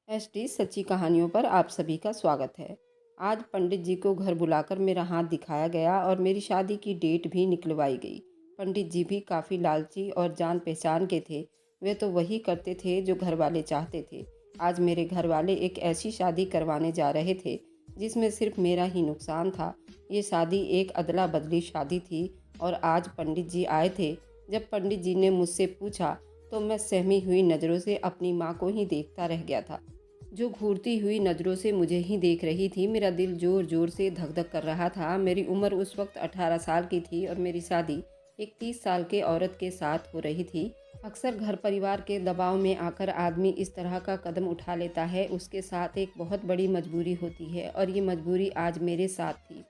ST सच्ची कहानियों पर आप सभी का स्वागत है। आज पंडित जी को घर बुलाकर मेरा हाथ दिखाया गया और मेरी शादी की डेट भी निकलवाई गई। पंडित जी भी काफ़ी लालची और जान पहचान के थे। वे तो वही करते थे जो घर वाले चाहते थे। आज मेरे घर वाले एक ऐसी शादी करवाने जा रहे थे जिसमें सिर्फ मेरा ही नुकसान था। ये शादी एक अदला बदली शादी थी और आज पंडित जी आए थे। जब पंडित जी ने मुझसे पूछा तो मैं सहमी हुई नज़रों से अपनी माँ को ही देखता रह गया था, जो घूरती हुई नज़रों से मुझे ही देख रही थी। मेरा दिल ज़ोर ज़ोर से धक-धक कर रहा था। मेरी उम्र उस वक्त 18 साल की थी और मेरी शादी एक 30 साल के औरत के साथ हो रही थी। अक्सर घर परिवार के दबाव में आकर आदमी इस तरह का कदम उठा लेता है, उसके साथ एक बहुत बड़ी मजबूरी होती है और ये मजबूरी आज मेरे साथ थी।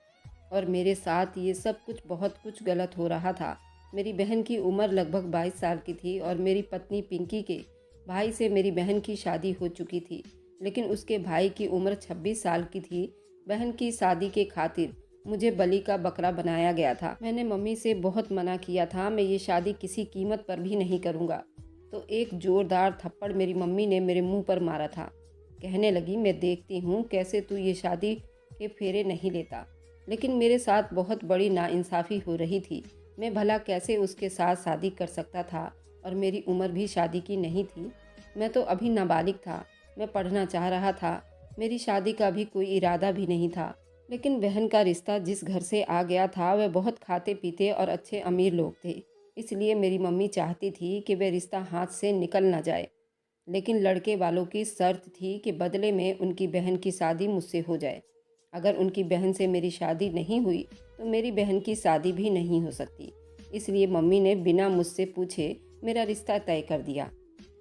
और मेरे साथ ये सब कुछ बहुत कुछ गलत हो रहा था। मेरी बहन की उम्र लगभग 22 साल की थी और मेरी पत्नी पिंकी के भाई से मेरी बहन की शादी हो चुकी थी, लेकिन उसके भाई की उम्र 26 साल की थी। बहन की शादी के खातिर मुझे बलि का बकरा बनाया गया था। मैंने मम्मी से बहुत मना किया था, मैं ये शादी किसी कीमत पर भी नहीं करूँगा। तो एक जोरदार थप्पड़ मेरी मम्मी ने मेरे मुंह पर मारा था। कहने लगी, मैं देखती हूँ कैसे तू ये शादी के फेरे नहीं लेता। लेकिन मेरे साथ बहुत बड़ी नाइंसाफ़ी हो रही थी। मैं भला कैसे उसके साथ शादी कर सकता था और मेरी उम्र भी शादी की नहीं थी। मैं तो अभी नाबालिग था। मैं पढ़ना चाह रहा था। मेरी शादी का भी कोई इरादा भी नहीं था। लेकिन बहन का रिश्ता जिस घर से आ गया था वह बहुत खाते पीते और अच्छे अमीर लोग थे। इसलिए मेरी मम्मी चाहती थी कि वह रिश्ता हाथ से निकल ना जाए। लेकिन लड़के वालों की शर्त थी कि बदले में उनकी बहन की शादी मुझसे हो जाए। अगर उनकी बहन से मेरी शादी नहीं हुई तो मेरी बहन की शादी भी नहीं हो सकती। इसलिए मम्मी ने बिना मुझसे पूछे मेरा रिश्ता तय कर दिया।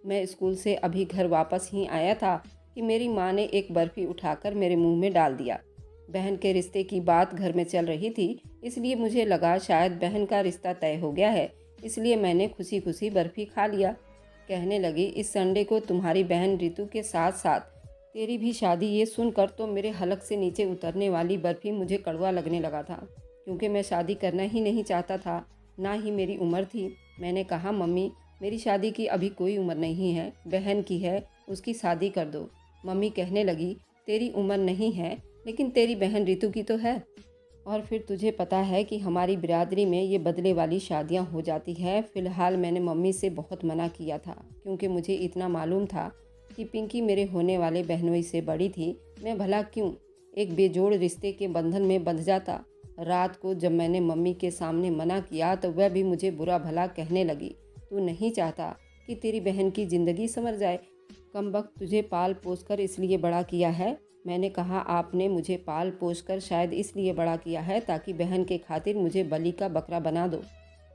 मैं स्कूल से अभी घर वापस ही आया था कि मेरी माँ ने एक बर्फ़ी उठाकर मेरे मुंह में डाल दिया। बहन के रिश्ते की बात घर में चल रही थी, इसलिए मुझे लगा शायद बहन का रिश्ता तय हो गया है, इसलिए मैंने खुशी खुशी बर्फ़ी खा लिया। कहने लगी, इस संडे को तुम्हारी बहन रितु के साथ साथ तेरी भी शादी। ये सुनकर तो मेरे हलक से नीचे उतरने वाली बर्फ़ी मुझे कड़वा लगने लगा था, क्योंकि मैं शादी करना ही नहीं चाहता था, ना ही मेरी उम्र थी। मैंने कहा, मम्मी मेरी शादी की अभी कोई उम्र नहीं है, बहन की है, उसकी शादी कर दो। मम्मी कहने लगी, तेरी उम्र नहीं है, लेकिन तेरी बहन रितु की तो है। और फिर तुझे पता है कि हमारी बिरादरी में ये बदले वाली शादियां हो जाती है। फ़िलहाल मैंने मम्मी से बहुत मना किया था, क्योंकि मुझे इतना मालूम था कि पिंकी मेरे होने वाले बहनोई से बड़ी थी। मैं भला क्यों एक बेजोड़ रिश्ते के बंधन में बंध जाता। रात को जब मैंने मम्मी के सामने मना किया तो वह भी मुझे बुरा भला कहने लगी। तू नहीं चाहता कि तेरी बहन की ज़िंदगी संवर जाए? कमबख्त, तुझे पाल पोस कर इसलिए बड़ा किया है। मैंने कहा, आपने मुझे पाल पोस कर शायद इसलिए बड़ा किया है ताकि बहन के खातिर मुझे बलि का बकरा बना दो।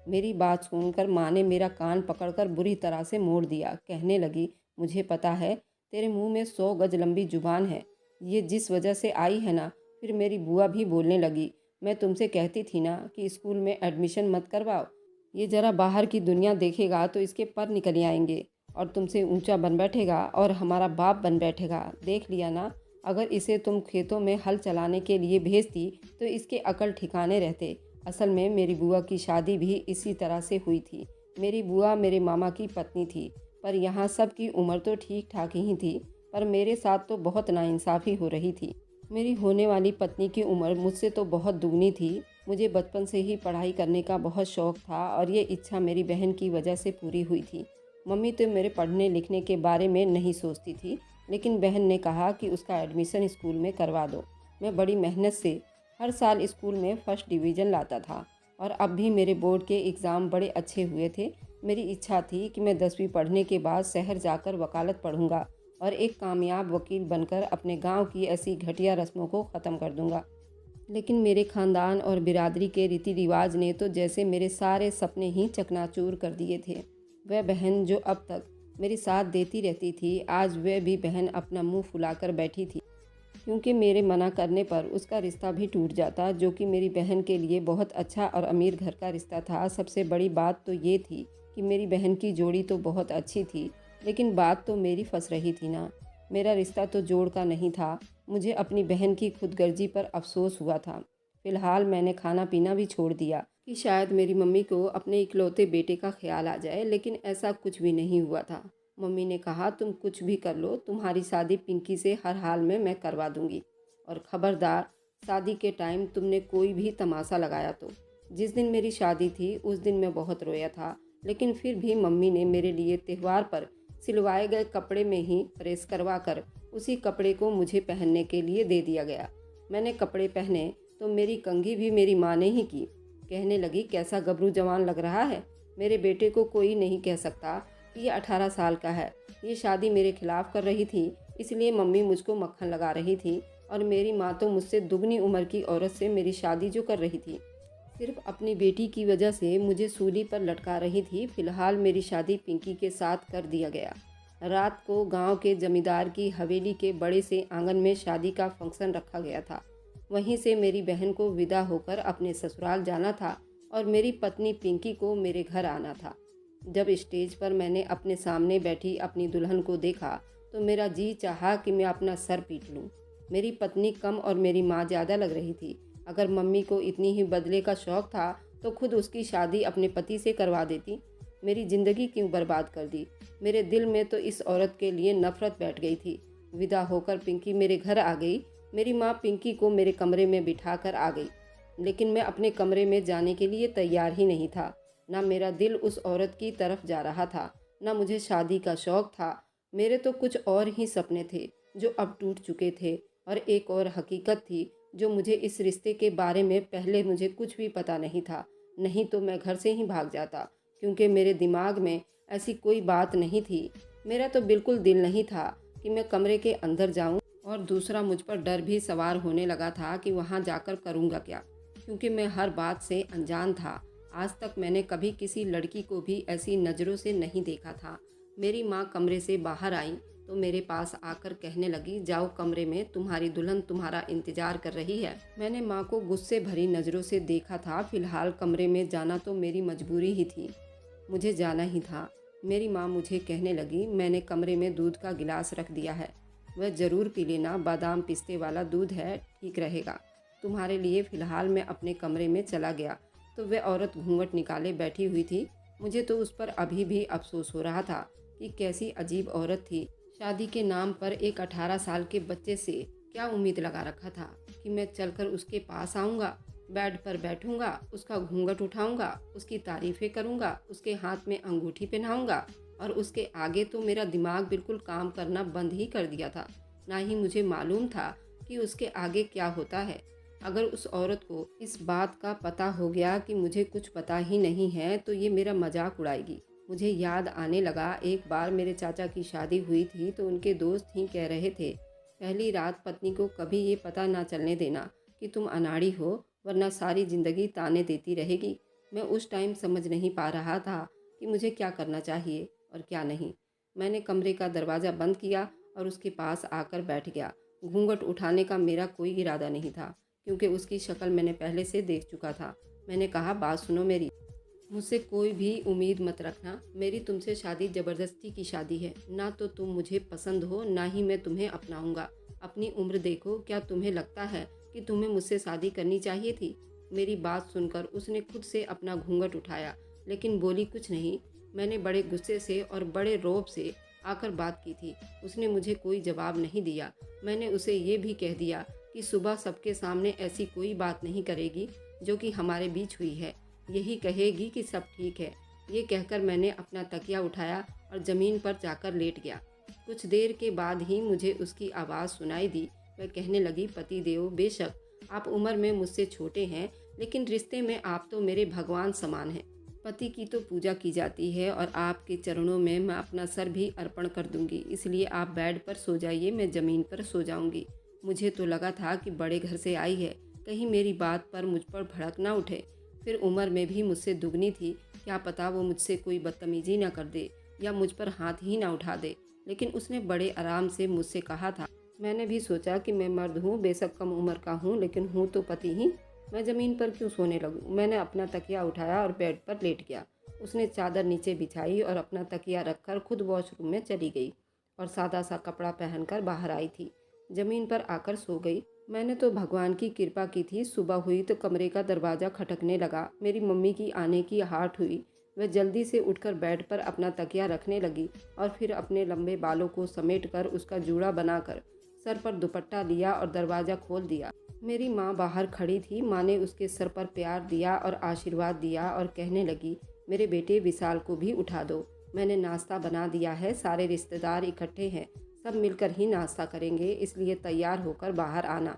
मेरी बात सुनकर माँ ने मेरा कान पकड़कर बुरी तरह से मोड़ दिया। कहने लगी, मुझे पता है तेरे मुंह में 100 गज लंबी जुबान है। ये जिस वजह से आई है ना। फिर मेरी बुआ भी बोलने लगी, मैं तुमसे कहती थी ना कि स्कूल में एडमिशन मत करवाओ। ये ज़रा बाहर की दुनिया देखेगा तो इसके पर निकल आएंगे और तुमसे ऊंचा बन बैठेगा और हमारा बाप बन बैठेगा। देख लिया ना, अगर इसे तुम खेतों में हल चलाने के लिए भेजती तो इसके अकल ठिकाने रहते। असल में मेरी बुआ की शादी भी इसी तरह से हुई थी। मेरी बुआ मेरे मामा की पत्नी थी, पर यहाँ सब की उम्र तो ठीक ठाक ही थी, पर मेरे साथ तो बहुत नाइंसाफ़ी हो रही थी। मेरी होने वाली पत्नी की उम्र मुझसे तो बहुत दुगनी थी। मुझे बचपन से ही पढ़ाई करने का बहुत शौक़ था और ये इच्छा मेरी बहन की वजह से पूरी हुई थी। मम्मी तो मेरे पढ़ने लिखने के बारे में नहीं सोचती थी, लेकिन बहन ने कहा कि उसका एडमिशन स्कूल में करवा दो। मैं बड़ी मेहनत से हर साल स्कूल में फर्स्ट डिवीज़न लाता था और अब भी मेरे बोर्ड के एग्ज़ाम बड़े अच्छे हुए थे। मेरी इच्छा थी कि मैं 10वीं पढ़ने के बाद शहर जाकर वकालत पढ़ूंगा और एक कामयाब वकील बनकर अपने गांव की ऐसी घटिया रस्मों को ख़त्म कर दूंगा। लेकिन मेरे ख़ानदान और बिरादरी के रीति रिवाज ने तो जैसे मेरे सारे सपने ही चकनाचूर कर दिए थे। वह बहन जो अब तक मेरी साथ देती रहती थी, आज वह भी बहन अपना मुंह फुलाकर बैठी थी, क्योंकि मेरे मना करने पर उसका रिश्ता भी टूट जाता, जो कि मेरी बहन के लिए बहुत अच्छा और अमीर घर का रिश्ता था। सबसे बड़ी बात तो ये थी कि मेरी बहन की जोड़ी तो बहुत अच्छी थी, लेकिन बात तो मेरी फंस रही थी ना। मेरा रिश्ता तो जोड़ का नहीं था। मुझे अपनी बहन की खुदगर्जी पर अफसोस हुआ था। फ़िलहाल मैंने खाना पीना भी छोड़ दिया कि शायद मेरी मम्मी को अपने इकलौते बेटे का ख्याल आ जाए, लेकिन ऐसा कुछ भी नहीं हुआ था। मम्मी ने कहा, तुम कुछ भी कर लो, तुम्हारी शादी पिंकी से हर हाल में मैं करवा दूंगी। और खबरदार, शादी के टाइम तुमने कोई भी तमाशा लगाया तो। जिस दिन मेरी शादी थी उस दिन मैं बहुत रोया था, लेकिन फिर भी मम्मी ने मेरे लिए त्यौहार पर सिलवाए गए कपड़े में ही प्रेस करवा कर उसी कपड़े को मुझे पहनने के लिए दे दिया गया। मैंने कपड़े पहने तो मेरी कंघी भी मेरी माँ ने ही की। कहने लगी, कैसा गबरू जवान लग रहा है। मेरे बेटे को कोई नहीं कह सकता कि ये 18 साल का है। ये शादी मेरे खिलाफ कर रही थी, इसलिए मम्मी मुझको मक्खन लगा रही थी, और मेरी माँ तो मुझसे दुगनी उम्र की औरत से मेरी शादी जो कर रही थी, सिर्फ अपनी बेटी की वजह से मुझे सूली पर लटका रही थी। फिलहाल मेरी शादी पिंकी के साथ कर दिया गया। रात को गांव के जमींदार की हवेली के बड़े से आंगन में शादी का फंक्शन रखा गया था। वहीं से मेरी बहन को विदा होकर अपने ससुराल जाना था और मेरी पत्नी पिंकी को मेरे घर आना था। जब स्टेज पर मैंने अपने सामने बैठी अपनी दुल्हन को देखा तो मेरा जी चाहा कि मैं अपना सर पीट लूं। मेरी पत्नी कम और मेरी माँ ज़्यादा लग रही थी। अगर मम्मी को इतनी ही बदले का शौक़ था तो खुद उसकी शादी अपने पति से करवा देती। मेरी ज़िंदगी क्यों बर्बाद कर दी। मेरे दिल में तो इस औरत के लिए नफ़रत बैठ गई थी। विदा होकर पिंकी मेरे घर आ गई। मेरी माँ पिंकी को मेरे कमरे में बिठा कर आ गई, लेकिन मैं अपने कमरे में जाने के लिए तैयार ही नहीं था। ना मेरा दिल उस औरत की तरफ जा रहा था, ना मुझे शादी का शौक़ था। मेरे तो कुछ और ही सपने थे जो अब टूट चुके थे, और एक और हकीकत थी जो मुझे इस रिश्ते के बारे में पहले मुझे कुछ भी पता नहीं था। नहीं तो मैं घर से ही भाग जाता, क्योंकि मेरे दिमाग में ऐसी कोई बात नहीं थी। मेरा तो बिल्कुल दिल नहीं था कि मैं कमरे के अंदर जाऊं, और दूसरा मुझ पर डर भी सवार होने लगा था कि वहां जाकर करूंगा क्या, क्योंकि मैं हर बात से अनजान था। आज तक मैंने कभी किसी लड़की को भी ऐसी नज़रों से नहीं देखा था। मेरी माँ कमरे से बाहर आई तो मेरे पास आकर कहने लगी, जाओ कमरे में, तुम्हारी दुल्हन तुम्हारा इंतजार कर रही है। मैंने माँ को गुस्से भरी नज़रों से देखा था। फिलहाल कमरे में जाना तो मेरी मजबूरी ही थी, मुझे जाना ही था। मेरी माँ मुझे कहने लगी, मैंने कमरे में दूध का गिलास रख दिया है, वह ज़रूर पी लेना, बादाम पिस्ते वाला दूध है, ठीक रहेगा तुम्हारे लिए। फ़िलहाल मैं अपने कमरे में चला गया तो वह औरत घूंघट निकाले बैठी हुई थी। मुझे तो उस पर अभी भी अफसोस हो रहा था कि कैसी अजीब औरत थी। शादी के नाम पर एक 18 साल के बच्चे से क्या उम्मीद लगा रखा था कि मैं चलकर उसके पास आऊँगा, बेड पर बैठूंगा, उसका घूंघट उठाऊंगा, उसकी तारीफ़ें करूंगा, उसके हाथ में अंगूठी पहनाऊंगा, और उसके आगे तो मेरा दिमाग बिल्कुल काम करना बंद ही कर दिया था। ना ही मुझे मालूम था कि उसके आगे क्या होता है। अगर उस औरत को इस बात का पता हो गया कि मुझे कुछ पता ही नहीं है तो ये मेरा मजाक उड़ाएगी। मुझे याद आने लगा, एक बार मेरे चाचा की शादी हुई थी तो उनके दोस्त ही कह रहे थे, पहली रात पत्नी को कभी ये पता ना चलने देना कि तुम अनाड़ी हो, वरना सारी ज़िंदगी ताने देती रहेगी। मैं उस टाइम समझ नहीं पा रहा था कि मुझे क्या करना चाहिए और क्या नहीं। मैंने कमरे का दरवाज़ा बंद किया और उसके पास आकर बैठ गया। घूंघट उठाने का मेरा कोई इरादा नहीं था, क्योंकि उसकी शक्ल मैंने पहले से देख चुका था। मैंने कहा, बात सुनो मेरी, मुझसे कोई भी उम्मीद मत रखना। मेरी तुमसे शादी ज़बरदस्ती की शादी है। ना तो तुम मुझे पसंद हो, ना ही मैं तुम्हें अपनाऊंगा। अपनी उम्र देखो, क्या तुम्हें लगता है कि तुम्हें मुझसे शादी करनी चाहिए थी? मेरी बात सुनकर उसने खुद से अपना घूंघट उठाया, लेकिन बोली कुछ नहीं। मैंने बड़े गुस्से से और बड़े रौब से आकर बात की थी। उसने मुझे कोई जवाब नहीं दिया। मैंने उसे ये भी कह दिया कि सुबह सबके सामने ऐसी कोई बात नहीं करेगी जो कि हमारे बीच हुई है। यही कहेगी कि सब ठीक है। ये कहकर मैंने अपना तकिया उठाया और ज़मीन पर जाकर लेट गया। कुछ देर के बाद ही मुझे उसकी आवाज़ सुनाई दी। वह कहने लगी, पति देव, बेशक आप उम्र में मुझसे छोटे हैं, लेकिन रिश्ते में आप तो मेरे भगवान समान हैं। पति की तो पूजा की जाती है और आपके चरणों में मैं अपना सर भी अर्पण कर दूंगी। इसलिए आप बेड पर सो जाइए, मैं ज़मीन पर सो जाऊंगी। मुझे तो लगा था कि बड़े घर से आई है, कहीं मेरी बात पर मुझ पर भड़क ना उठे। फिर उम्र में भी मुझसे दुगनी थी, क्या पता वो मुझसे कोई बदतमीजी ना कर दे या मुझ पर हाथ ही ना उठा दे। लेकिन उसने बड़े आराम से मुझसे कहा था। मैंने भी सोचा कि मैं मर्द हूँ, बेशक कम उम्र का हूँ, लेकिन हूँ तो पति ही। मैं ज़मीन पर क्यों सोने लगूँ? मैंने अपना तकिया उठाया और बेड पर लेट गया। उसने चादर नीचे बिछाई और अपना तकिया रखकर खुद वॉशरूम में चली गई और सादा सा कपड़ा पहनकर बाहर आई थी। ज़मीन पर आकर सो गई। मैंने तो भगवान की कृपा की थी। सुबह हुई तो कमरे का दरवाज़ा खटकने लगा। मेरी मम्मी की आने की आहट हुई। वह जल्दी से उठकर बेड पर अपना तकिया रखने लगी और फिर अपने लंबे बालों को समेटकर उसका जूड़ा बनाकर सर पर दुपट्टा लिया और दरवाज़ा खोल दिया। मेरी माँ बाहर खड़ी थी। माँ ने उसके सर पर प्यार दिया और आशीर्वाद दिया और कहने लगी, मेरे बेटे विशाल को भी उठा दो। मैंने नाश्ता बना दिया है, सारे रिश्तेदार इकट्ठे हैं, सब मिलकर ही नाश्ता करेंगे, इसलिए तैयार होकर बाहर आना।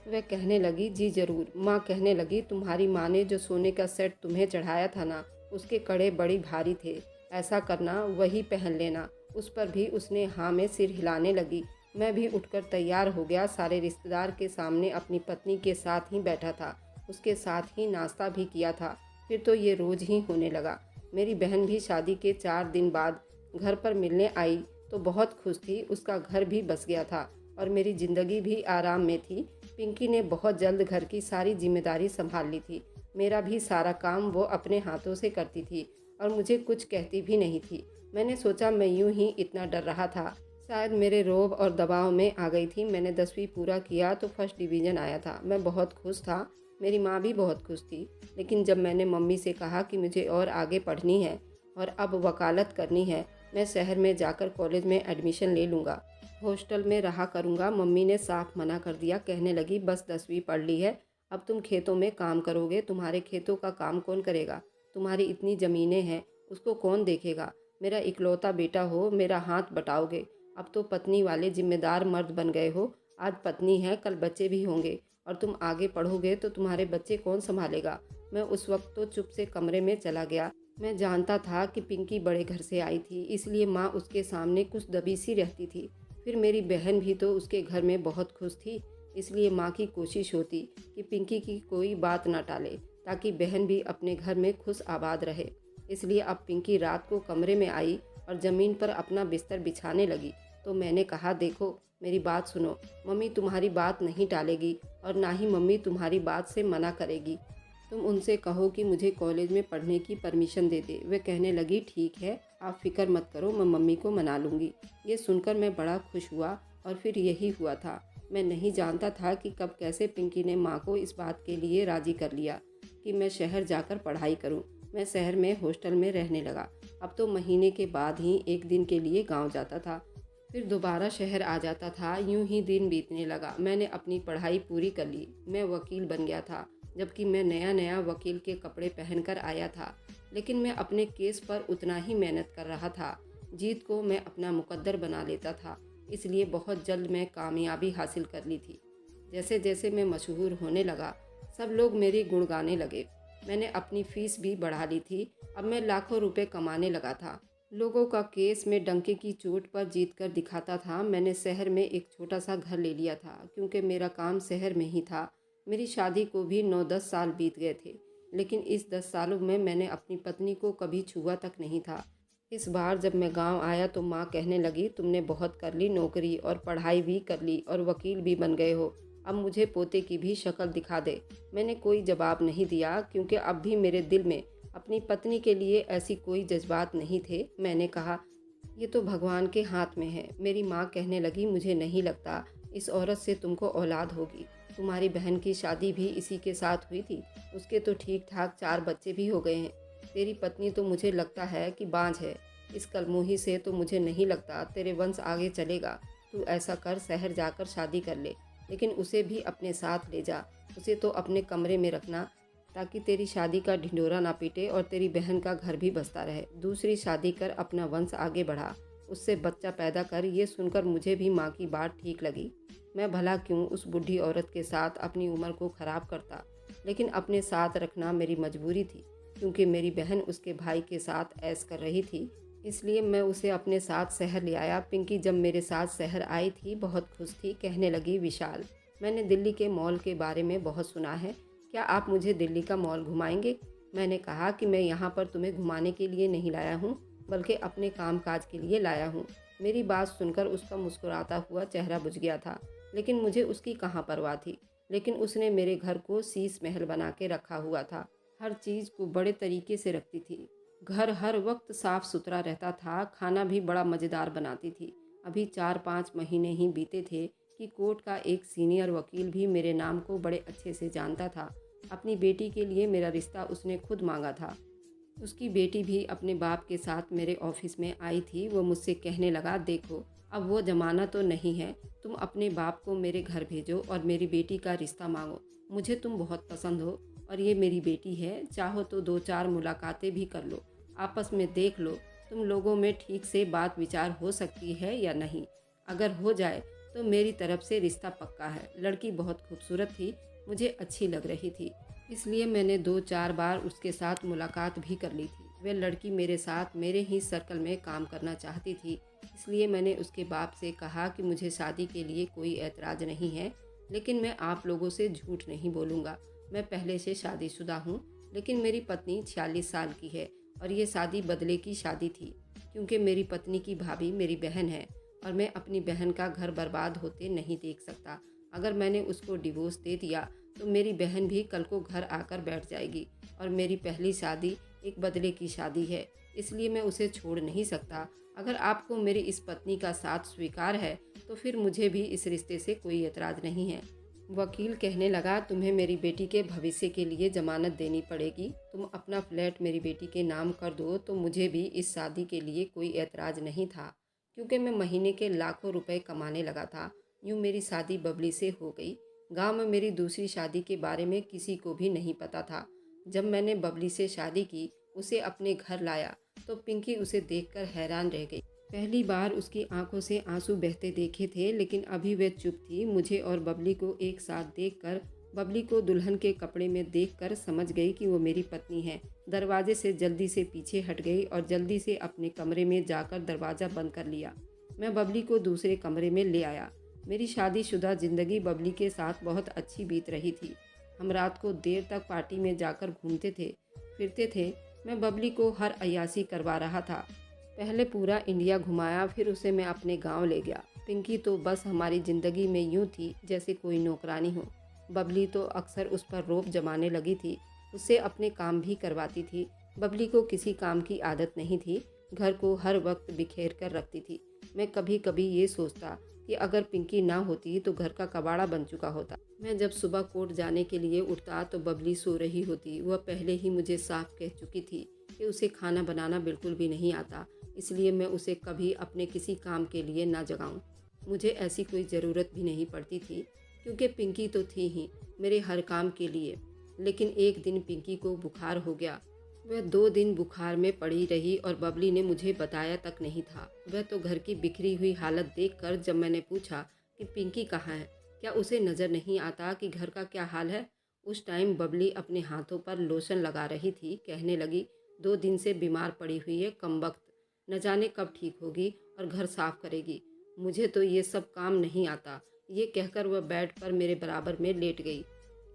वह कहने लगी, जी ज़रूर। माँ कहने लगी, तुम्हारी माँ ने जो सोने का सेट तुम्हें चढ़ाया था ना, उसके कड़े बड़ी भारी थे, ऐसा करना वही पहन लेना। उस पर भी उसने हाँ में सिर हिलाने लगी। मैं भी उठकर तैयार हो गया। सारे रिश्तेदार के सामने अपनी पत्नी के साथ ही बैठा था, उसके साथ ही नाश्ता भी किया था। फिर तो ये रोज़ ही होने लगा। मेरी बहन भी शादी के 4 दिन बाद घर पर मिलने आई तो बहुत खुश थी। उसका घर भी बस गया था और मेरी ज़िंदगी भी आराम में थी। पिंकी ने बहुत जल्द घर की सारी जिम्मेदारी संभाल ली थी। मेरा भी सारा काम वो अपने हाथों से करती थी और मुझे कुछ कहती भी नहीं थी। मैंने सोचा मैं यूं ही इतना डर रहा था, शायद मेरे रोब और दबाव में आ गई थी। मैंने 10वीं पूरा किया तो फर्स्ट डिवीज़न आया था। मैं बहुत खुश था, मेरी माँ भी बहुत खुश थी। लेकिन जब मैंने मम्मी से कहा कि मुझे और आगे पढ़नी है और अब वकालत करनी है, मैं शहर में जाकर कॉलेज में एडमिशन ले लूँगा, हॉस्टल में रहा करूँगा, मम्मी ने साफ मना कर दिया। कहने लगी, बस 10वीं पढ़ ली है, अब तुम खेतों में काम करोगे। तुम्हारे खेतों का काम कौन करेगा? तुम्हारी इतनी ज़मीनें हैं, उसको कौन देखेगा? मेरा इकलौता बेटा हो, मेरा हाथ बटाओगे। अब तो पत्नी वाले जिम्मेदार मर्द बन गए हो। आज पत्नी है, कल बच्चे भी होंगे और तुम आगे पढ़ोगे तो तुम्हारे बच्चे कौन संभालेगा? मैं उस वक्त तो चुप से कमरे में चला गया। मैं जानता था कि पिंकी बड़े घर से आई थी, इसलिए माँ उसके सामने कुछ दबी सी रहती थी। फिर मेरी बहन भी तो उसके घर में बहुत खुश थी, इसलिए माँ की कोशिश होती कि पिंकी की कोई बात ना टाले, ताकि बहन भी अपने घर में खुश आबाद रहे। इसलिए अब पिंकी रात को कमरे में आई और ज़मीन पर अपना बिस्तर बिछाने लगी तो मैंने कहा, देखो मेरी बात सुनो, मम्मी तुम्हारी बात नहीं टालेगी और ना ही मम्मी तुम्हारी बात से मना करेगी। तुम उनसे कहो कि मुझे कॉलेज में पढ़ने की परमिशन दे दे। वह कहने लगी, ठीक है, आप फिक्र मत करो, मैं मम्मी को मना लूँगी। ये सुनकर मैं बड़ा खुश हुआ और फिर यही हुआ था। मैं नहीं जानता था कि कब कैसे पिंकी ने माँ को इस बात के लिए राज़ी कर लिया कि मैं शहर जाकर पढ़ाई करूँ। मैं शहर में हॉस्टल में रहने लगा। अब तो महीने के बाद ही एक दिन के लिए गांव जाता था, फिर दोबारा शहर आ जाता था। यूं ही दिन बीतने लगा। मैंने अपनी पढ़ाई पूरी कर ली। मैं वकील बन गया था, जबकि मैं नया नया वकील के कपड़े पहनकर आया था। लेकिन मैं अपने केस पर उतना ही मेहनत कर रहा था। जीत को मैं अपना मुकद्दर बना लेता था, इसलिए बहुत जल्द मैं कामयाबी हासिल कर ली थी। जैसे जैसे मैं मशहूर होने लगा, सब लोग मेरी गुण गाने लगे। मैंने अपनी फ़ीस भी बढ़ा ली थी। अब मैं लाखों रुपए कमाने लगा था। लोगों का केस में डंके की चोट पर जीत कर दिखाता था। मैंने शहर में एक छोटा सा घर ले लिया था, क्योंकि मेरा काम शहर में ही था। मेरी शादी को भी 9-10 साल बीत गए थे, लेकिन इस 10 सालों में मैंने अपनी पत्नी को कभी छुआ तक नहीं था। इस बार जब मैं गांव आया तो माँ कहने लगी, तुमने बहुत कर ली, नौकरी और पढ़ाई भी कर ली और वकील भी बन गए हो, अब मुझे पोते की भी शक्ल दिखा दे। मैंने कोई जवाब नहीं दिया, क्योंकि अब भी मेरे दिल में अपनी पत्नी के लिए ऐसी कोई जज्बात नहीं थे। मैंने कहा, ये तो भगवान के हाथ में है। मेरी माँ कहने लगी, मुझे नहीं लगता इस औरत से तुमको औलाद होगी। तुम्हारी बहन की शादी भी इसी के साथ हुई थी, उसके तो ठीक ठाक 4 बच्चे भी हो गए हैं। तेरी पत्नी तो मुझे लगता है कि बांझ है। इस कलमुही से तो मुझे नहीं लगता तेरे वंश आगे चलेगा। तू ऐसा कर, शहर जाकर शादी कर ले, लेकिन उसे भी अपने साथ ले जा। उसे तो अपने कमरे में रखना, ताकि तेरी शादी का ढिंढोरा ना पीटे और तेरी बहन का घर भी बसता रहे। दूसरी शादी कर, अपना वंश आगे बढ़ा, उससे बच्चा पैदा कर। ये सुनकर मुझे भी माँ की बात ठीक लगी। मैं भला क्यों उस बूढ़ी औरत के साथ अपनी उम्र को ख़राब करता, लेकिन अपने साथ रखना मेरी मजबूरी थी, क्योंकि मेरी बहन उसके भाई के साथ ऐश कर रही थी। इसलिए मैं उसे अपने साथ शहर ले आया। पिंकी जब मेरे साथ शहर आई थी, बहुत खुश थी। कहने लगी, विशाल, मैंने दिल्ली के मॉल के बारे में बहुत सुना है, क्या आप मुझे दिल्ली का मॉल घुमाएंगे? मैंने कहा कि मैं यहाँ पर तुम्हें घुमाने के लिए नहीं लाया हूँ, बल्कि अपने कामकाज के लिए लाया हूँ। मेरी बात सुनकर उसका मुस्कुराता हुआ चेहरा बुझ गया था, लेकिन मुझे उसकी कहाँ परवाह थी। लेकिन उसने मेरे घर को शीश महल बना के रखा हुआ था। हर चीज़ को बड़े तरीके से रखती थी। घर हर वक्त साफ सुथरा रहता था। खाना भी बड़ा मज़ेदार बनाती थी। अभी 4-5 महीने ही बीते थे कि कोर्ट का एक सीनियर वकील भी मेरे नाम को बड़े अच्छे से जानता था। अपनी बेटी के लिए मेरा रिश्ता उसने खुद मांगा था। उसकी बेटी भी अपने बाप के साथ मेरे ऑफिस में आई थी। वो मुझसे कहने लगा, देखो अब वो ज़माना तो नहीं है, तुम अपने बाप को मेरे घर भेजो और मेरी बेटी का रिश्ता मांगो। मुझे तुम बहुत पसंद हो और ये मेरी बेटी है, चाहो तो 2-4 मुलाकातें भी कर लो, आपस में देख लो तुम लोगों में ठीक से बात विचार हो सकती है या नहीं। अगर हो जाए तो मेरी तरफ से रिश्ता पक्का है। लड़की बहुत खूबसूरत थी, मुझे अच्छी लग रही थी, इसलिए मैंने 2-4 बार उसके साथ मुलाकात भी कर ली थी। वह लड़की मेरे साथ मेरे ही सर्कल में काम करना चाहती थी, इसलिए मैंने उसके बाप से कहा कि मुझे शादी के लिए कोई ऐतराज़ नहीं है, लेकिन मैं आप लोगों से झूठ नहीं बोलूँगा। मैं पहले से शादीशुदा हूँ, लेकिन मेरी पत्नी 46 साल की है और ये शादी बदले की शादी थी, क्योंकि मेरी पत्नी की भाभी मेरी बहन है और मैं अपनी बहन का घर बर्बाद होते नहीं देख सकता। अगर मैंने उसको डिवोर्स दे दिया तो मेरी बहन भी कल को घर आकर बैठ जाएगी और मेरी पहली शादी एक बदले की शादी है, इसलिए मैं उसे छोड़ नहीं सकता। अगर आपको मेरी इस पत्नी का साथ स्वीकार है तो फिर मुझे भी इस रिश्ते से कोई एतराज़ नहीं है। वकील कहने लगा, तुम्हें मेरी बेटी के भविष्य के लिए जमानत देनी पड़ेगी। तुम अपना फ्लैट मेरी बेटी के नाम कर दो तो मुझे भी इस शादी के लिए कोई एतराज़ नहीं था, क्योंकि मैं महीने के लाखों रुपए कमाने लगा था। यूँ मेरी शादी बबली से हो गई। गांव में मेरी दूसरी शादी के बारे में किसी को भी नहीं पता था। जब मैंने बबली से शादी की, उसे अपने घर लाया तो पिंकी उसे देखकर हैरान रह गई। पहली बार उसकी आंखों से आंसू बहते देखे थे, लेकिन अभी वह चुप थी। मुझे और बबली को एक साथ देखकर, बबली को दुल्हन के कपड़े में देखकर समझ गई कि वो मेरी पत्नी है। दरवाजे से जल्दी से पीछे हट गई और जल्दी से अपने कमरे में जाकर दरवाज़ा बंद कर लिया। मैं बबली को दूसरे कमरे में ले आया। मेरी शादीशुदा ज़िंदगी बबली के साथ बहुत अच्छी बीत रही थी। हम रात को देर तक पार्टी में जाकर घूमते थे, फिरते थे। मैं बबली को हर अय्याशी करवा रहा था। पहले पूरा इंडिया घुमाया, फिर उसे मैं अपने गांव ले गया। पिंकी तो बस हमारी ज़िंदगी में यूं थी जैसे कोई नौकरानी हो। बबली तो अक्सर उस पर रौब जमाने लगी थी, उससे अपने काम भी करवाती थी। बबली को किसी काम की आदत नहीं थी, घर को हर वक्त बिखेर कर रखती थी। मैं कभी कभी ये सोचता कि अगर पिंकी ना होती तो घर का कबाड़ा बन चुका होता। मैं जब सुबह कोर्ट जाने के लिए उठता तो बबली सो रही होती। वह पहले ही मुझे साफ कह चुकी थी कि उसे खाना बनाना बिल्कुल भी नहीं आता, इसलिए मैं उसे कभी अपने किसी काम के लिए ना जगाऊं। मुझे ऐसी कोई ज़रूरत भी नहीं पड़ती थी, क्योंकि पिंकी तो थी ही मेरे हर काम के लिए। लेकिन एक दिन पिंकी को बुखार हो गया। वह 2 दिन बुखार में पड़ी रही और बबली ने मुझे बताया तक नहीं था। वह तो घर की बिखरी हुई हालत देखकर जब मैंने पूछा कि पिंकी कहाँ है, क्या उसे नज़र नहीं आता कि घर का क्या हाल है, उस टाइम बबली अपने हाथों पर लोशन लगा रही थी। कहने लगी, 2 दिन से बीमार पड़ी हुई है, कमबख्त, न जाने कब ठीक होगी और घर साफ करेगी। मुझे तो ये सब काम नहीं आता। ये कहकर वह बेड पर मेरे बराबर में लेट गई।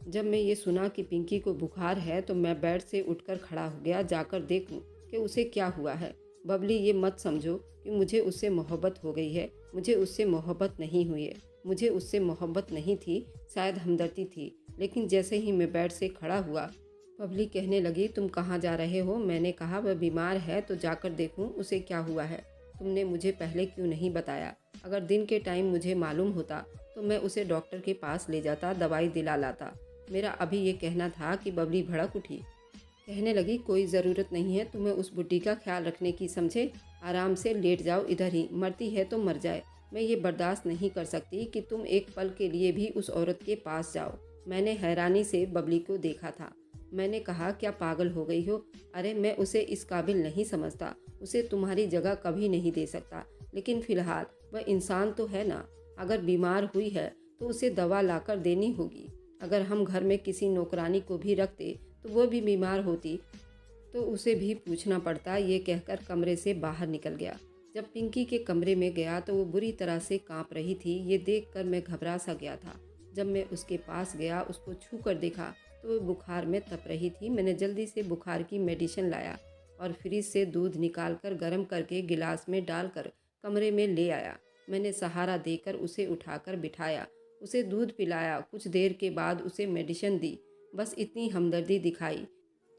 जब मैं ये सुना कि पिंकी को बुखार है तो मैं बेड से उठकर खड़ा हो गया, जाकर देखूं कि उसे क्या हुआ है। बबली, ये मत समझो कि मुझे उससे मोहब्बत हो गई है। मुझे उससे मोहब्बत नहीं हुई है। मुझे उससे मोहब्बत नहीं थी, शायद हमदर्दी थी। लेकिन जैसे ही मैं बेड से खड़ा हुआ, बबली कहने लगी, तुम कहाँ जा रहे हो? मैंने कहा, वह बीमार है तो जाकर देखूं उसे क्या हुआ है। तुमने मुझे पहले क्यों नहीं बताया? अगर दिन के टाइम मुझे मालूम होता तो मैं उसे डॉक्टर के पास ले जाता, दवाई दिला लाता। मेरा अभी ये कहना था कि बबली भड़क उठी। कहने लगी, कोई ज़रूरत नहीं है तुम्हें उस बुड्ढी का ख्याल रखने की, समझे? आराम से लेट जाओ इधर ही, मरती है तो मर जाए। मैं ये बर्दाश्त नहीं कर सकती कि तुम एक पल के लिए भी उस औरत के पास जाओ। मैंने हैरानी से बबली को देखा था। मैंने कहा, क्या पागल हो गई हो? अरे मैं उसे इस काबिल नहीं समझता, उसे तुम्हारी जगह कभी नहीं दे सकता। लेकिन फ़िलहाल वह इंसान तो है ना। अगर बीमार हुई है तो उसे दवा लाकर देनी होगी। अगर हम घर में किसी नौकरानी को भी रखते तो वह भी बीमार होती तो उसे भी पूछना पड़ता। ये कहकर कमरे से बाहर निकल गया। जब पिंकी के कमरे में गया तो वो बुरी तरह से कांप रही थी। ये देखकर मैं घबरा सा गया था। जब मैं उसके पास गया, उसको छू कर देखा तो वो बुखार में तप रही थी। मैंने जल्दी से बुखार की मेडिसिन लाया और फ्रिज से दूध निकालकर गर्म करके गिलास में डालकर कमरे में ले आया। मैंने सहारा देकर उसे उठाकर बिठाया, उसे दूध पिलाया। कुछ देर के बाद उसे मेडिसिन दी, बस इतनी हमदर्दी दिखाई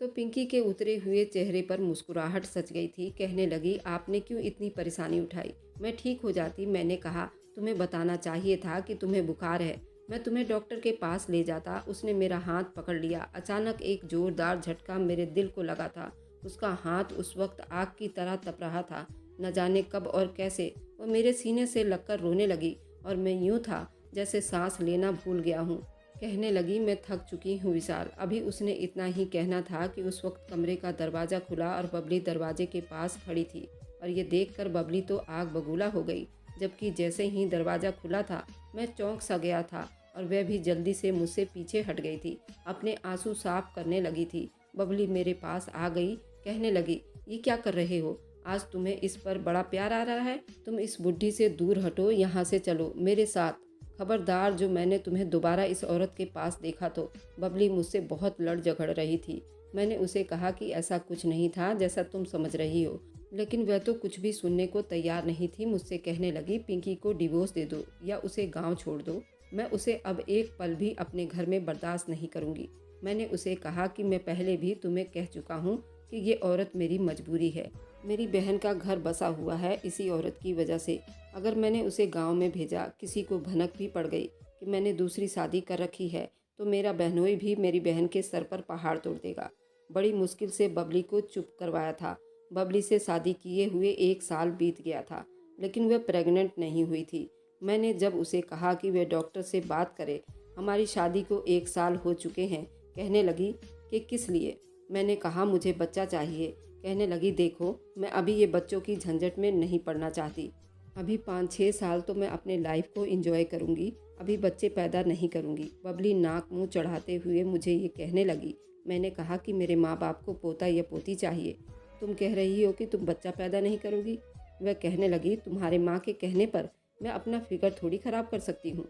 तो पिंकी के उतरे हुए चेहरे पर मुस्कुराहट सच गई थी। कहने लगी, आपने क्यों इतनी परेशानी उठाई? मैं ठीक हो जाती। मैंने कहा, तुम्हें बताना चाहिए था कि तुम्हें बुखार है, मैं तुम्हें डॉक्टर के पास ले जाता। उसने मेरा हाथ पकड़ लिया। अचानक एक ज़ोरदार झटका मेरे दिल को लगा था। उसका हाथ उस वक्त आग की तरह तप रहा था। न जाने कब और कैसे वह मेरे सीने से लगकर रोने लगी और मैं यूं था जैसे सांस लेना भूल गया हूँ। कहने लगी, मैं थक चुकी हूँ विशाल। अभी उसने इतना ही कहना था कि उस वक्त कमरे का दरवाज़ा खुला और बबली दरवाजे के पास खड़ी थी और ये देखकर बबली तो आग बबूला हो गई, जबकि जैसे ही दरवाज़ा खुला था मैं चौंक सा गया था और वह भी जल्दी से मुझसे पीछे हट गई थी। अपने आंसू साफ करने लगी थी। बबली मेरे पास आ गई, कहने लगी, ये क्या कर रहे हो? आज तुम्हें इस पर बड़ा प्यार आ रहा है? तुम इस बुढ़ी से दूर हटो, यहाँ से चलो मेरे साथ। खबरदार, जो मैंने तुम्हें दोबारा इस औरत के पास देखा तो। बबली मुझसे बहुत लड़ झगड़ रही थी। मैंने उसे कहा कि ऐसा कुछ नहीं था जैसा तुम समझ रही हो, लेकिन वह तो कुछ भी सुनने को तैयार नहीं थी। मुझसे कहने लगी, पिंकी को डिवोर्स दे दो या उसे गांव छोड़ दो। मैं उसे अब एक पल भी अपने घर में बर्दाश्त नहीं करूंगी। मैंने उसे कहा कि मैं पहले भी तुम्हें कह चुका हूँ कि ये औरत मेरी मजबूरी है। मेरी बहन का घर बसा हुआ है इसी औरत की वजह से। अगर मैंने उसे गांव में भेजा, किसी को भनक भी पड़ गई कि मैंने दूसरी शादी कर रखी है, तो मेरा बहनोई भी मेरी बहन के सर पर पहाड़ तोड़ देगा। बड़ी मुश्किल से बबली को चुप करवाया था। बबली से शादी किए हुए 1 साल बीत गया था, लेकिन वह प्रेग्नेंट नहीं हुई थी। मैंने जब उसे कहा कि वह डॉक्टर से बात करे, हमारी शादी को 1 साल हो चुके हैं, कहने लगी कि किस लिए? मैंने कहा, मुझे बच्चा चाहिए। कहने लगी, देखो मैं अभी ये बच्चों की झंझट में नहीं पड़ना चाहती। अभी 5-6 साल तो मैं अपने लाइफ को एंजॉय करूँगी, अभी बच्चे पैदा नहीं करूँगी। बबली नाक मुंह चढ़ाते हुए मुझे ये कहने लगी। मैंने कहा कि मेरे माँ बाप को पोता या पोती चाहिए, तुम कह रही हो कि तुम बच्चा पैदा नहीं करोगी। वह कहने लगी, तुम्हारे माँ के कहने पर मैं अपना फिगर थोड़ी ख़राब कर सकती हूँ।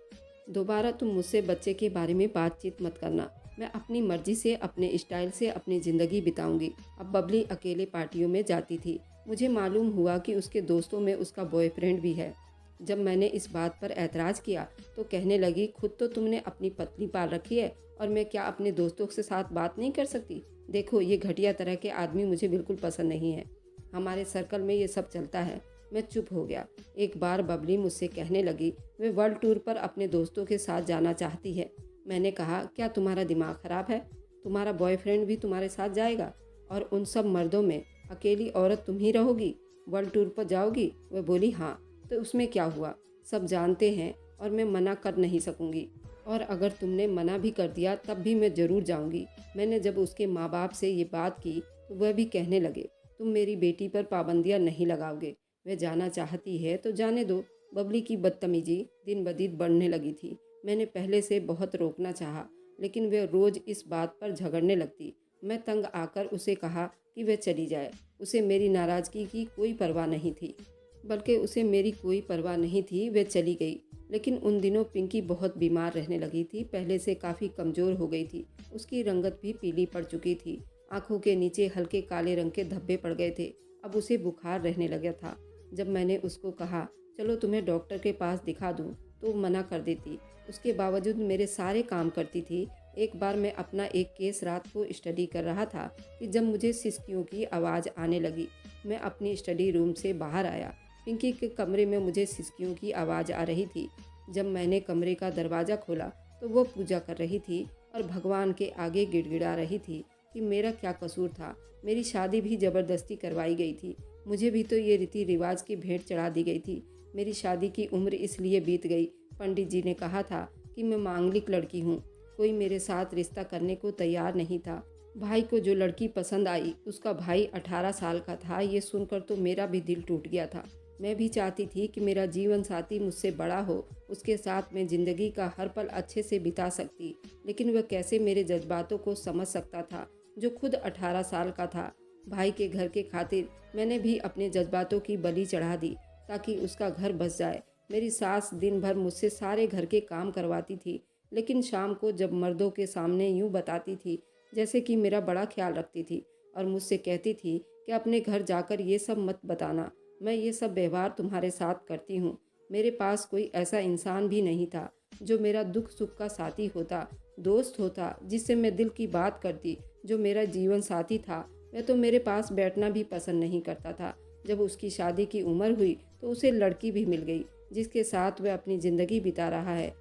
दोबारा तुम मुझसे बच्चे के बारे में बातचीत मत करना। मैं अपनी मर्जी से, अपने स्टाइल से अपनी ज़िंदगी बिताऊंगी। अब बबली अकेले पार्टियों में जाती थी। मुझे मालूम हुआ कि उसके दोस्तों में उसका बॉयफ्रेंड भी है। जब मैंने इस बात पर ऐतराज़ किया तो कहने लगी, खुद तो तुमने अपनी पत्नी पाल रखी है और मैं क्या अपने दोस्तों के साथ बात नहीं कर सकती? देखो, ये घटिया तरह के आदमी मुझे बिल्कुल पसंद नहीं है। हमारे सर्कल में ये सब चलता है। मैं चुप हो गया। एक बार बबली मुझसे कहने लगी, वे वर्ल्ड टूर पर अपने दोस्तों के साथ जाना चाहती है। मैंने कहा, क्या तुम्हारा दिमाग ख़राब है? तुम्हारा बॉयफ्रेंड भी तुम्हारे साथ जाएगा और उन सब मर्दों में अकेली औरत तुम ही रहोगी? वर्ल्ड टूर पर जाओगी? वह बोली, हाँ। तो उसमें क्या हुआ? सब जानते हैं और मैं मना कर नहीं सकूँगी। और अगर तुमने मना भी कर दिया तब भी मैं ज़रूर जाऊँगी। मैंने जब उसके माँ बाप से ये बात की तो वह भी कहने लगे, तुम मेरी बेटी पर पाबंदियाँ नहीं लगाओगे। वह जाना चाहती है तो जाने दो। बबली की बदतमीजी दिन ब दिन बढ़ने लगी थी। मैंने पहले से बहुत रोकना चाहा, लेकिन वह रोज़ इस बात पर झगड़ने लगती। मैं तंग आकर उसे कहा कि वह चली जाए। उसे मेरी नाराज़गी की कोई परवाह नहीं थी, बल्कि उसे मेरी कोई परवाह नहीं थी। वह चली गई। लेकिन उन दिनों पिंकी बहुत बीमार रहने लगी थी। पहले से काफ़ी कमज़ोर हो गई थी। उसकी रंगत भी पीली पड़ चुकी थी। आंखों के नीचे हल्के काले रंग के धब्बे पड़ गए थे। अब उसे बुखार रहने लगा था। जब मैंने उसको कहा, चलो तुम्हें डॉक्टर के पास दिखा दूँ, तो वो मना कर देती। उसके बावजूद मेरे सारे काम करती थी। एक बार मैं अपना एक केस रात को स्टडी कर रहा था कि जब मुझे सिसकियों की आवाज़ आने लगी। मैं अपनी स्टडी रूम से बाहर आया। पिंकी के कमरे में मुझे सिसकियों की आवाज़ आ रही थी। जब मैंने कमरे का दरवाज़ा खोला तो वो पूजा कर रही थी और भगवान के आगे गिड़गिड़ा रही थी कि मेरा क्या कसूर था। मेरी शादी भी ज़बरदस्ती करवाई गई थी। मुझे भी तो ये रीति रिवाज की भेंट चढ़ा दी गई थी। मेरी शादी की उम्र इसलिए बीत गई, पंडित जी ने कहा था कि मैं मांगलिक लड़की हूँ। कोई मेरे साथ रिश्ता करने को तैयार नहीं था। भाई को जो लड़की पसंद आई उसका भाई 18 साल का था। ये सुनकर तो मेरा भी दिल टूट गया था। मैं भी चाहती थी कि मेरा जीवन साथी मुझसे बड़ा हो, उसके साथ मैं ज़िंदगी का हर पल अच्छे से बिता सकती। लेकिन वह कैसे मेरे जज्बातों को समझ सकता था, जो खुद 18 साल का था। भाई के घर के खातिर मैंने भी अपने जज्बातों की बलि चढ़ा दी ताकि उसका घर बस जाए। मेरी सास दिन भर मुझसे सारे घर के काम करवाती थी, लेकिन शाम को जब मर्दों के सामने यूँ बताती थी जैसे कि मेरा बड़ा ख्याल रखती थी और मुझसे कहती थी कि अपने घर जाकर ये सब मत बताना, मैं ये सब व्यवहार तुम्हारे साथ करती हूँ। मेरे पास कोई ऐसा इंसान भी नहीं था जो मेरा दुख सुख का साथी होता, दोस्त होता, जिससे मैं दिल की बात करती। जो मेरा जीवन साथी था वह तो मेरे पास बैठना भी पसंद नहीं करता था। जब उसकी शादी की उम्र हुई तो उसे लड़की भी मिल गई जिसके साथ वह अपनी ज़िंदगी बिता रहा है।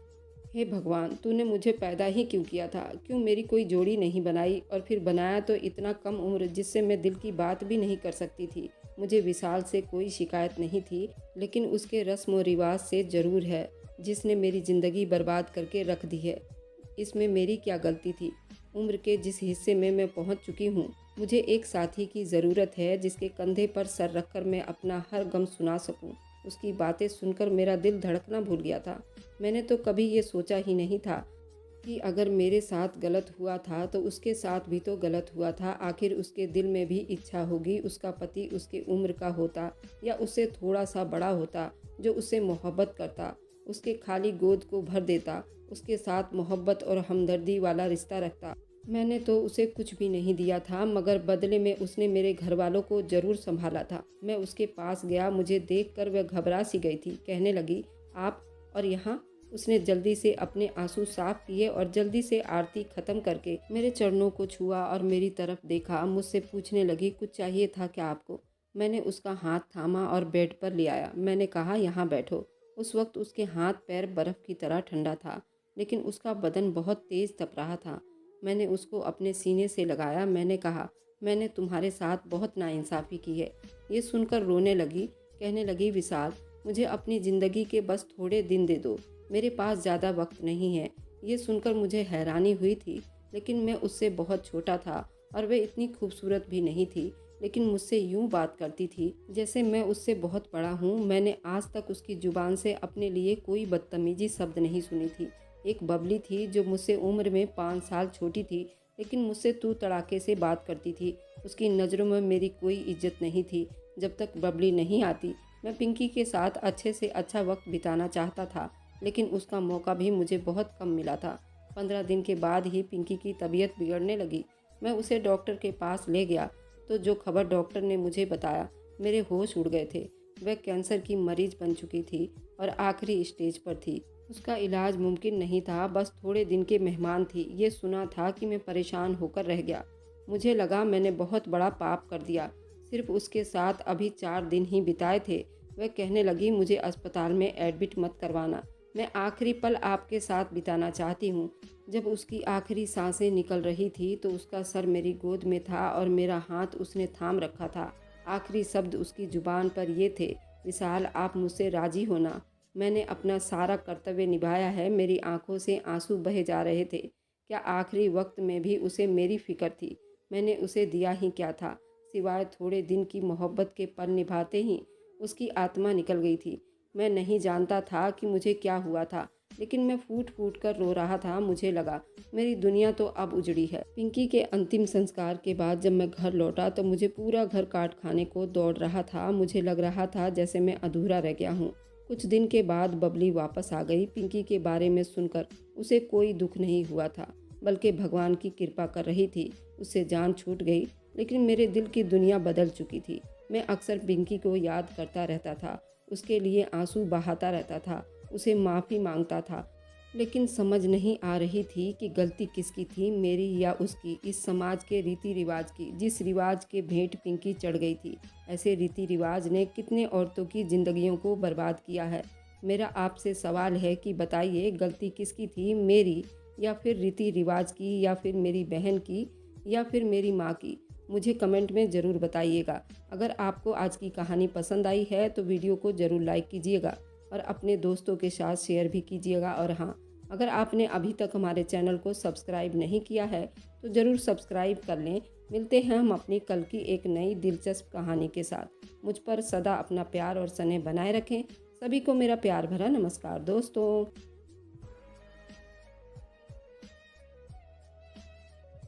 हे भगवान, तूने मुझे पैदा ही क्यों किया था? क्यों मेरी कोई जोड़ी नहीं बनाई, और फिर बनाया तो इतना कम उम्र जिससे मैं दिल की बात भी नहीं कर सकती थी। मुझे विशाल से कोई शिकायत नहीं थी, लेकिन उसके रस्म व रिवाज से ज़रूर है, जिसने मेरी ज़िंदगी बर्बाद करके रख दी है। इसमें मेरी क्या गलती थी? उम्र के जिस हिस्से में मैं पहुंच चुकी हूं, मुझे एक साथी की ज़रूरत है जिसके कंधे पर सर रखकर मैं अपना हर गम सुना सकूं। उसकी बातें सुनकर मेरा दिल धड़कना भूल गया था। मैंने तो कभी ये सोचा ही नहीं था कि अगर मेरे साथ गलत हुआ था तो उसके साथ भी तो गलत हुआ था। आखिर उसके दिल में भी इच्छा होगी, उसका पति उसके उम्र का होता या उससे थोड़ा सा बड़ा होता, जो उससे मोहब्बत करता, उसके खाली गोद को भर देता, उसके साथ मोहब्बत और हमदर्दी वाला रिश्ता रखता। मैंने तो उसे कुछ भी नहीं दिया था, मगर बदले में उसने मेरे घर वालों को ज़रूर संभाला था। मैं उसके पास गया, मुझे देखकर वह घबरा सी गई थी। कहने लगी, आप और यहाँ? उसने जल्दी से अपने आंसू साफ किए और जल्दी से आरती ख़त्म करके मेरे चरणों को छुआ और मेरी तरफ देखा। मुझसे पूछने लगी, कुछ चाहिए था क्या आपको? मैंने उसका हाथ थामा और बेड पर ले आया। मैंने कहा, यहाँ बैठो। उस वक्त उसके हाथ पैर बर्फ़ की तरह ठंडा था, लेकिन उसका बदन बहुत तेज़ तप रहा था। मैंने उसको अपने सीने से लगाया। मैंने कहा, मैंने तुम्हारे साथ बहुत नाइंसाफ़ी की है। ये सुनकर रोने लगी। कहने लगी, विशाल, मुझे अपनी ज़िंदगी के बस थोड़े दिन दे दो, मेरे पास ज़्यादा वक्त नहीं है। ये सुनकर मुझे हैरानी हुई थी, लेकिन मैं उससे बहुत छोटा था और वह इतनी खूबसूरत भी नहीं थी, लेकिन मुझसे यूँ बात करती थी जैसे मैं उससे बहुत बड़ा हूँ। मैंने आज तक उसकी ज़ुबान से अपने लिए कोई बदतमीजी शब्द नहीं सुनी थी। एक बबली थी जो मुझसे उम्र में 5 साल छोटी थी, लेकिन मुझसे तू तड़ाके से बात करती थी। उसकी नज़रों में मेरी कोई इज्जत नहीं थी। जब तक बबली नहीं आती, मैं पिंकी के साथ अच्छे से अच्छा वक्त बिताना चाहता था, लेकिन उसका मौका भी मुझे बहुत कम मिला था। 15 दिन के बाद ही पिंकी की तबीयत बिगड़ने लगी। मैं उसे डॉक्टर के पास ले गया तो जो खबर डॉक्टर ने मुझे बताया, मेरे होश उड़ गए थे। वह कैंसर की मरीज बन चुकी थी और आखिरी स्टेज पर थी। उसका इलाज मुमकिन नहीं था, बस थोड़े दिन के मेहमान थी। ये सुना था कि मैं परेशान होकर रह गया। मुझे लगा मैंने बहुत बड़ा पाप कर दिया। सिर्फ उसके साथ अभी 4 दिन ही बिताए थे। वह कहने लगी, मुझे अस्पताल में एडमिट मत करवाना, मैं आखिरी पल आपके साथ बिताना चाहती हूँ। जब उसकी आखिरी सांसें निकल रही थी तो उसका सर मेरी गोद में था और मेरा हाथ उसने थाम रखा था। आखिरी शब्द उसकी जुबान पर ये थे, विशाल, आप मुझसे राजी होना। मैंने अपना सारा कर्तव्य निभाया है। मेरी आंखों से आंसू बहे जा रहे थे। क्या आखिरी वक्त में भी उसे मेरी फिक्र थी? मैंने उसे दिया ही क्या था, सिवाय थोड़े दिन की मोहब्बत के पल निभाते ही उसकी आत्मा निकल गई थी। मैं नहीं जानता था कि मुझे क्या हुआ था, लेकिन मैं फूट फूट कर रो रहा था। मुझे लगा मेरी दुनिया तो अब उजड़ी है। पिंकी के अंतिम संस्कार के बाद जब मैं घर लौटा तो मुझे पूरा घर काट खाने को दौड़ रहा था। मुझे लग रहा था जैसे मैं अधूरा रह गया हूँ। कुछ दिन के बाद बबली वापस आ गई। पिंकी के बारे में सुनकर उसे कोई दुख नहीं हुआ था, बल्कि भगवान की कृपा कर रही थी। उससे जान छूट गई, लेकिन मेरे दिल की दुनिया बदल चुकी थी। मैं अक्सर पिंकी को याद करता रहता था, उसके लिए आंसू बहाता रहता था, उसे माफ़ी मांगता था, लेकिन समझ नहीं आ रही थी कि गलती किसकी थी, मेरी या उसकी, इस समाज के रीति रिवाज की, जिस रिवाज के भेंट पिंकी चढ़ गई थी। ऐसे रीति रिवाज ने कितने औरतों की जिंदगियों को बर्बाद किया है। मेरा आपसे सवाल है कि बताइए, गलती किसकी थी, मेरी या फिर रीति रिवाज की, या फिर मेरी बहन की, या फिर मेरी माँ की? मुझे कमेंट में ज़रूर बताइएगा। अगर आपको आज की कहानी पसंद आई है तो वीडियो को ज़रूर लाइक कीजिएगा और अपने दोस्तों के साथ शेयर भी कीजिएगा। और हाँ, अगर आपने अभी तक हमारे चैनल को सब्सक्राइब नहीं किया है तो ज़रूर सब्सक्राइब कर लें। मिलते हैं हम अपनी कल की एक नई दिलचस्प कहानी के साथ। मुझ पर सदा अपना प्यार और स्नेह बनाए रखें। सभी को मेरा प्यार भरा नमस्कार दोस्तों।